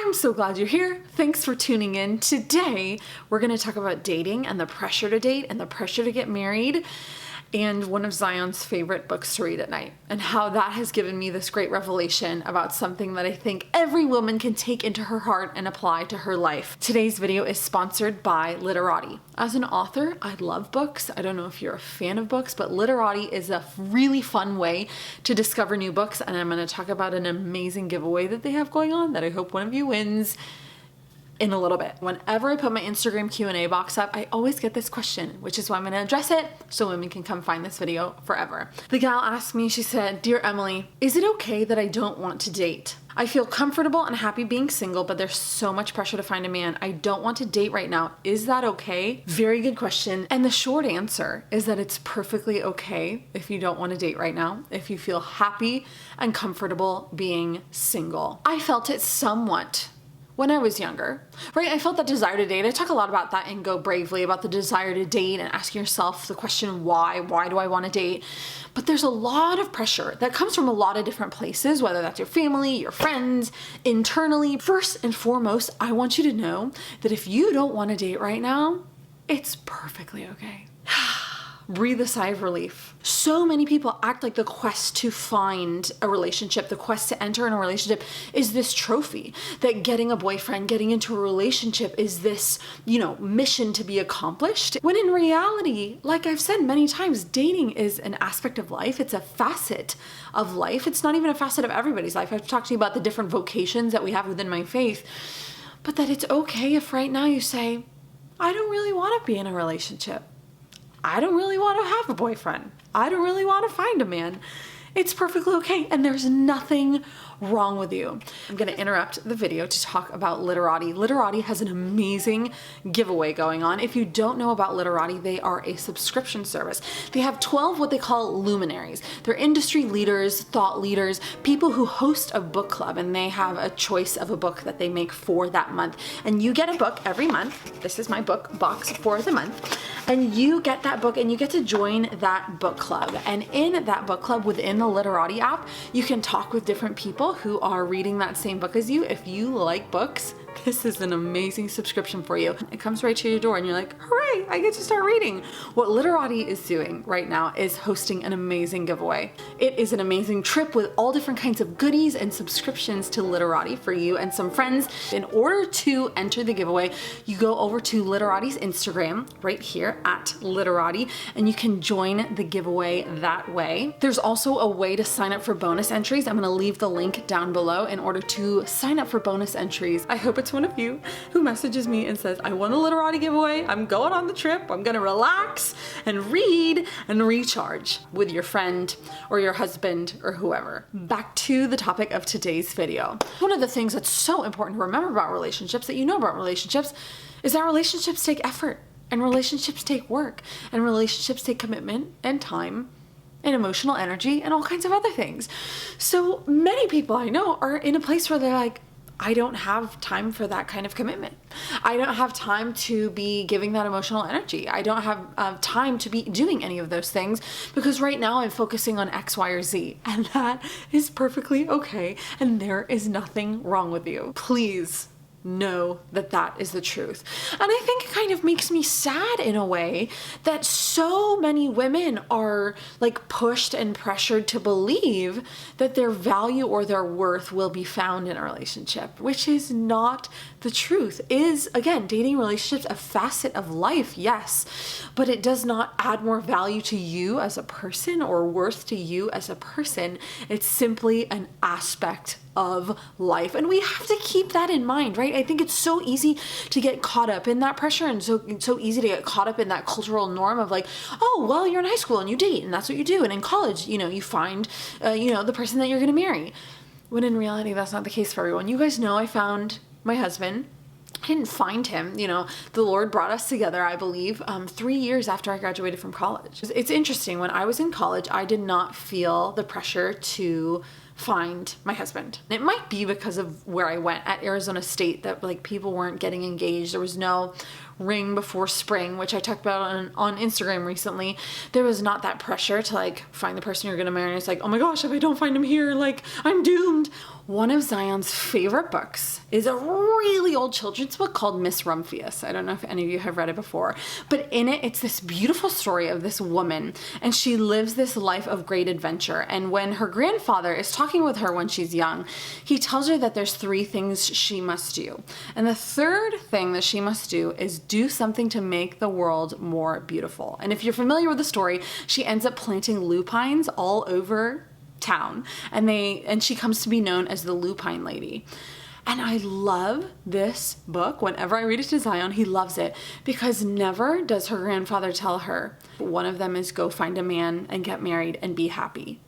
I'm so glad you're here. Thanks for tuning in. Today, we're going to talk about dating and the pressure to date and the pressure to get married and one of Zion's favorite books to read at night and how that has given me this great revelation about something that I think every woman can take into her heart and apply to her life. Today's video is sponsored by Literati. As an author, I love books. I don't know if you're a fan of books, but Literati is a really fun way to discover new books, and I'm going to talk about an amazing giveaway that they have going on that I hope one of you wins in a little bit. Whenever I put my Instagram Q&A box up, I always get this question, which is why I'm gonna address it so women can come find this video forever. The gal asked me, she said, "Dear Emily, is it okay that I don't want to date? I feel comfortable and happy being single, but there's so much pressure to find a man. I don't want to date right now. Is that okay?" Very good question. And the short answer is that it's perfectly okay if you don't want to date right now, if you feel happy and comfortable being single. I felt it somewhat when I was younger, right? I felt that desire to date. I talk a lot about that in Go Bravely, about the desire to date and asking yourself the question, why? Why do I want to date? But there's a lot of pressure that comes from a lot of different places, whether that's your family, your friends, internally. First and foremost, I want you to know that if you don't want to date right now, it's perfectly okay. Breathe a sigh of relief. So many people act like the quest to find a relationship, the quest to enter in a relationship is this trophy, that getting a boyfriend, getting into a relationship is this, mission to be accomplished. When in reality, like I've said many times, dating is an aspect of life. It's a facet of life. It's not even a facet of everybody's life. I've talked to you about the different vocations that we have within my faith, but that it's okay if right now you say, I don't really want to be in a relationship. I don't really want to have a boyfriend. I don't really want to find a man. It's perfectly okay, and there's nothing wrong with you. I'm going to interrupt the video to talk about Literati. Literati has an amazing giveaway going on. If you don't know about Literati, they are a subscription service. They have 12 what they call luminaries. They're industry leaders, thought leaders, people who host a book club, and they have a choice of a book that they make for that month. And you get a book every month. This is my book box for the month. And you get that book and you get to join that book club. And in that book club within the Literati app, you can talk with different people who are reading that same book as you. If you like books, this is an amazing subscription for you. It comes right to your door and you're like, hooray, I get to start reading. What Literati is doing right now is hosting an amazing giveaway. It is an amazing trip with all different kinds of goodies and subscriptions to Literati for you and some friends. In order to enter the giveaway, you go over to Literati's Instagram right here at Literati, and you can join the giveaway that way. There's also a way to sign up for bonus entries. I'm gonna leave the link down below in order to sign up for bonus entries. I hope it's one of you who messages me and says, I want a Literati giveaway. I'm going on the trip. I'm going to relax and read and recharge with your friend or your husband or whoever. Back to the topic of today's video. One of the things that's so important to remember about relationships, that you know about relationships, is that relationships take effort and relationships take work and relationships take commitment and time and emotional energy and all kinds of other things. So many people I know are in a place where they're like, I don't have time for that kind of commitment. I don't have time to be giving that emotional energy. I don't have time to be doing any of those things because right now I'm focusing on X, Y, or Z. And that is perfectly okay. And there is nothing wrong with you. Please know that that is the truth. And I think it kind of makes me sad in a way that so many women are like pushed and pressured to believe that their value or their worth will be found in a relationship, which is not the truth. Is, again, dating relationships a facet of life? Yes, but it does not add more value to you as a person or worth to you as a person. It's simply an aspect of life. And we have to keep that in mind, right? I think it's so easy to get caught up in that pressure and so easy to get caught up in that cultural norm of like, oh, well, you're in high school and you date and that's what you do. And in college, you find, the person that you're going to marry. When in reality, that's not the case for everyone. You guys know I found my husband. I didn't find him, the Lord brought us together, I believe, 3 years after I graduated from college. It's interesting. When I was in college, I did not feel the pressure to find my husband. It might be because of where I went at Arizona State that like people weren't getting engaged. There was no ring before spring, which I talked about on Instagram recently. There was not that pressure to like find the person you're going to marry. It's like, oh my gosh, if I don't find him here, like I'm doomed. One of Zion's favorite books is a really old children's book called Miss Rumphius. I don't know if any of you have read it before, but in it, it's this beautiful story of this woman, and she lives this life of great adventure. And when her grandfather is talking with her when she's young, he tells her that there's 3 things she must do. And the third thing that she must do is do something to make the world more beautiful. And if you're familiar with the story, she ends up planting lupines all over town, and she comes to be known as the Lupine Lady. And I love this book. Whenever I read it to Zion, he loves it because never does her grandfather tell her one of them is go find a man and get married and be happy.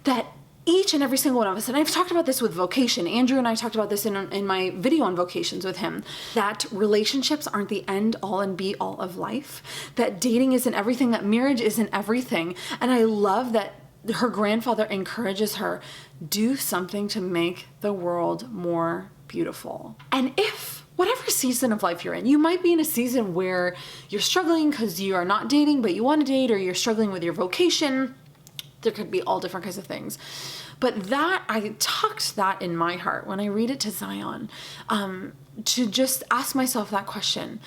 That each and every single one of us, and I've talked about this with vocation. Andrew and I talked about this in my video on vocations with him, that relationships aren't the end all and be all of life, that dating isn't everything, that marriage isn't everything. And I love that her grandfather encourages her, do something to make the world more beautiful. And if whatever season of life you're in, you might be in a season where you're struggling because you are not dating, but you want to date, or you're struggling with your vocation. There could be all different kinds of things. But that, I tucked that in my heart when I read it to Zion, to just ask myself that question.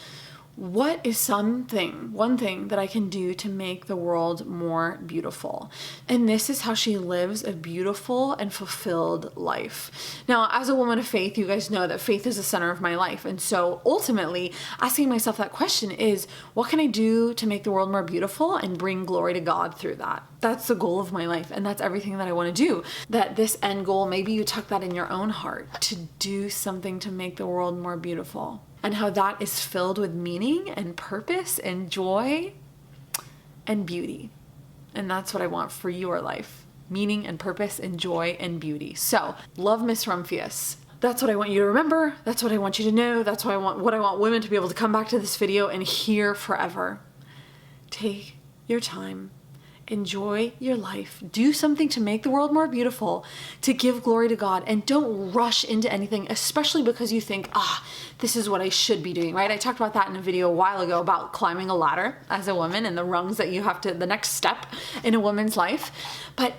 What is one thing that I can do to make the world more beautiful? And this is how she lives a beautiful and fulfilled life. Now, as a woman of faith, you guys know that faith is the center of my life. And so ultimately, asking myself that question is, what can I do to make the world more beautiful and bring glory to God through that? That's the goal of my life, and that's everything that I want to do. That this end goal, maybe you tuck that in your own heart, to do something to make the world more beautiful. And how that is filled with meaning and purpose and joy and beauty. And that's what I want for your life. Meaning and purpose and joy and beauty. So, love Miss Rumphius. That's what I want you to remember. That's what I want you to know. That's what I want women to be able to come back to this video and hear forever. Take your time. Enjoy your life. Do something to make the world more beautiful, to give glory to God, and don't rush into anything, especially because you think, this is what I should be doing, right? I talked about that in a video a while ago about climbing a ladder as a woman and the rungs that you have to, the next step in a woman's life. But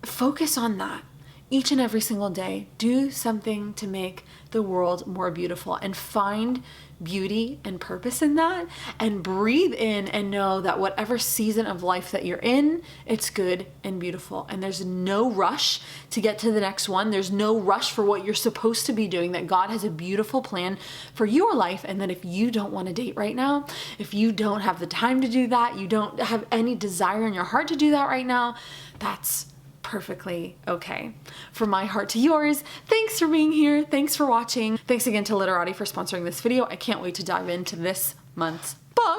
focus on that. Each and every single day, do something to make the world more beautiful, and find beauty and purpose in that, and breathe in and know that whatever season of life that you're in, it's good and beautiful. And there's no rush to get to the next one. There's no rush for what you're supposed to be doing, that God has a beautiful plan for your life. And that if you don't want to date right now, if you don't have the time to do that, you don't have any desire in your heart to do that right now, that's perfectly okay. From my heart to yours, thanks for being here. Thanks for watching. Thanks again to Literati for sponsoring this video. I can't wait to dive into this month's book.